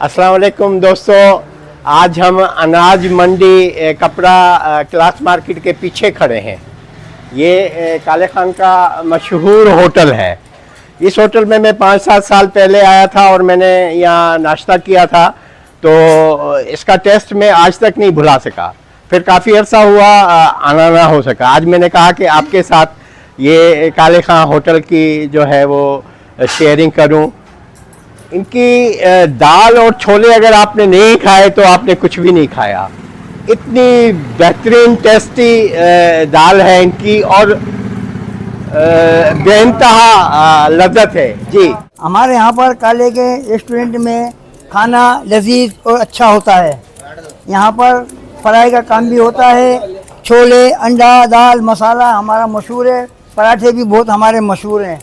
अस्सलाम वालेकुम दोस्तों, आज हम अनाज मंडी कपड़ा क्लास मार्केट के पीछे खड़े हैं। ये काले खान का मशहूर होटल है। इस होटल में मैं 5-7 साल पहले आया था और मैंने यहाँ नाश्ता किया था, तो इसका टेस्ट मैं आज तक नहीं भुला सका। फिर काफ़ी अर्सा हुआ आना ना हो सका। आज मैंने कहा कि आपके साथ ये काले खान होटल की जो है वो शेयरिंग करूं। इनकी दाल और छोले अगर आपने नहीं खाए तो आपने कुछ भी नहीं खाया। इतनी बेहतरीन टेस्टी दाल है इनकी और बेइंतहा लज्जत है जी। हमारे यहाँ पर काले के रेस्टोरेंट में खाना लजीज और अच्छा होता है। यहाँ पर फ्राई का काम भी होता है। छोले, अंडा, दाल, मसाला हमारा मशहूर है। पराठे भी बहुत हमारे मशहूर हैं।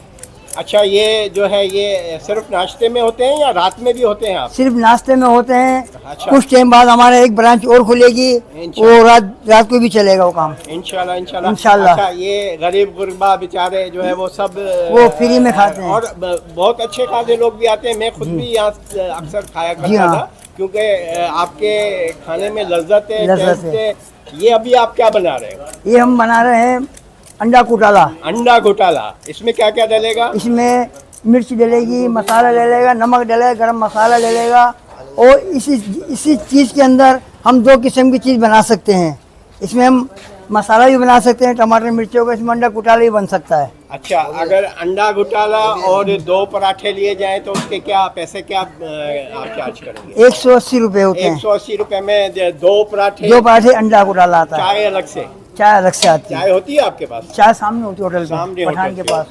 अच्छा, ये जो है ये सिर्फ नाश्ते में होते हैं या रात में भी होते हैं आप? सिर्फ नाश्ते में होते हैं। अच्छा। कुछ टाइम बाद हमारा एक ब्रांच और खुलेगी, वो रात को भी चलेगा वो काम। इंशाल्लाह। अच्छा, ये गरीब गुरबा बेचारे जो है वो सब वो फ्री में खाते हैं और बहुत अच्छे खासे लोग भी आते हैं। मैं खुद भी यहाँ अक्सर खाया करता था, क्योंकि आपके खाने में लज्जत है। ये अभी आप क्या बना रहे हो? ये हम बना रहे हैं अंडा घोटाला। अंडा घोटाला, इसमें क्या क्या डलेगा? इसमें मिर्च डलेगी, मसाला डलेगा, नमक डलेगा, गरम मसाला डलेगा। और इसी चीज़ के अंदर हम 2 किस्म की चीज़ बना सकते हैं। इसमें हम मसाला भी बना सकते हैं टमाटर मिर्चों का, इसमें अंडा घोटाला भी बन सकता है। अच्छा, अगर अंडा घोटाला और 2 पराठे लिए जाएं तो उसके क्या पैसे क्या आप चार्ज करेंगे? 180 रुपये होते हैं। 180 रुपये में 2 पराठे, 2 पराठे अंडा घोटाला आता है। चाय अलग से? चाय अलग से आती है। चाय होती है आपके पास? चाय सामने होती है होटल सामने पठान के पास।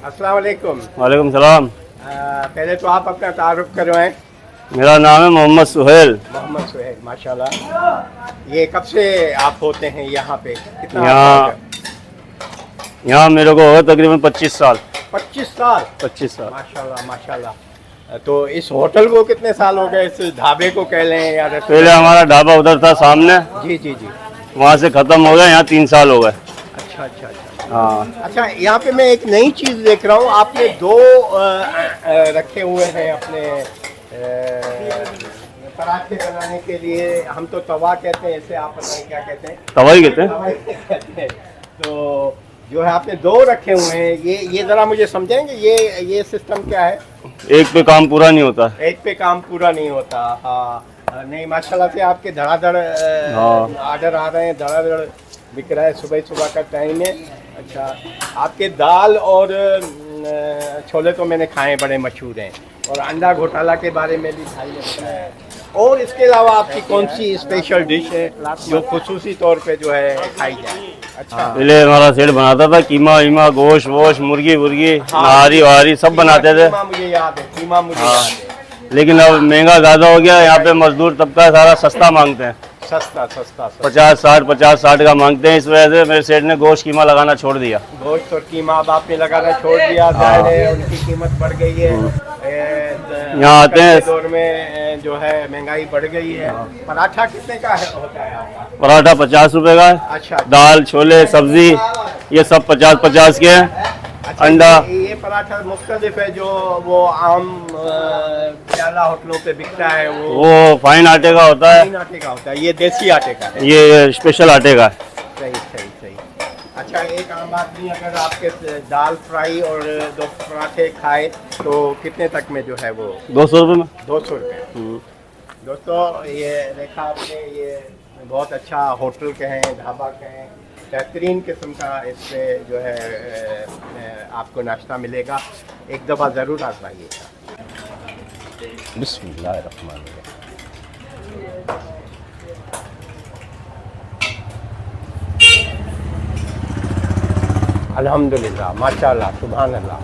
अस्सलाम वालेकुम। वालेकुम सलाम। पहले तो आप अपना तारुफ करवाएं। मेरा नाम है मोहम्मद सुहेल। मोहम्मद सुहेल, माशाल्लाह। ये कब से आप होते हैं यहाँ पे? कितना यहाँ मेरे को हो गया तकरीबन 25 साल। 25 साल? 25 साल। माशाल्लाह माशाल्लाह। तो इस होटल को कितने साल हो गए? इस ढाबे को कह लें या पहले हमारा ढाबा उधर था सामने। जी जी जी। वहाँ से ख़त्म हो गया, यहाँ 3 साल हो गए। अच्छा अच्छा अच्छा। हाँ। अच्छा, यहाँ पे मैं एक नई चीज़ देख रहा हूँ। आपने 2 रखे हुए हैं अपने पराठे बनाने के लिए। हम तो तवा कहते हैं इसे, आप बताएं क्या कहते हैं? तवा ही कहते हैं। तवा ही कहते हैं। तो जो है आपने 2 रखे हुए हैं, ये ज़रा मुझे समझाएंगे ये सिस्टम क्या है? एक पे काम पूरा नहीं होता। एक पे काम पूरा नहीं होता। हाँ नहीं, माशाल्लाह से आपके धड़ाधड़ आर्डर आ रहे हैं, धड़ाधड़ बिक रहा है। सुबह का टाइम है। अच्छा, आपके दाल और छोले तो मैंने खाए, बड़े मशहूर हैं। और अंडा घोटाला के बारे में भी भाई ने बताया। और इसके अलावा आपकी कौन सी स्पेशल डिश है जो खुसूसी तौर पे जो है खाई जाए? अच्छा, पहले हमारा सेठ बनाता था कीमा वीमा, गोश्त वोश, मुर्गी वुर्गी, नहारी वहारी सब बनाते थे। मुझे याद है, कीमा मुझे याद है। लेकिन अब महंगा ज़्यादा हो गया। यहाँ पे मजदूर तबका सारा सस्ता मांगते हैं। सस्ता 50-60 का मांगते हैं। इस वजह से मेरे सेठ ने गोश्त कीमा लगाना छोड़ दिया। गोश्त और कीमा अब आपने लगाना छोड़ दिया। जाहिर है उनकी कीमत बढ़ गई है। यहाँ आते हैं दौर में जो है महंगाई बढ़ गई है। पराठा कितने का होता है आपका? पराठा 50 रुपए का है। अच्छा। दाल, छोले, सब्जी ये सब 50-50 के हैं। अच्छा, अंडा ये पराठा मुख्तलिफ है जो वो आम प्याला होटलों पे बिकता है। वो फाइन आटे का होता है। फाइन आटे का होता है। ये देसी आटे का है। ये स्पेशल आटे का है। सही सही सही। अच्छा, एक आम आदमी अगर आपके दाल फ्राई और 2 पराठे खाए तो कितने तक में जो है वो? 200 रुपये में। 200 रुपये। दोस्तों, ये देखा आपने, ये बहुत अच्छा होटल के हैं, ढाबा के हैं। बेहतरीन किस्म का इससे जो है आपको नाश्ता मिलेगा। एक दफ़ा ज़रूर आजमाइएगा। बिस्मिल्लाहिर्रहमानिर्रहीम। अल्हम्दुलिल्लाह, माशाअल्लाह, सुभान अल्लाह।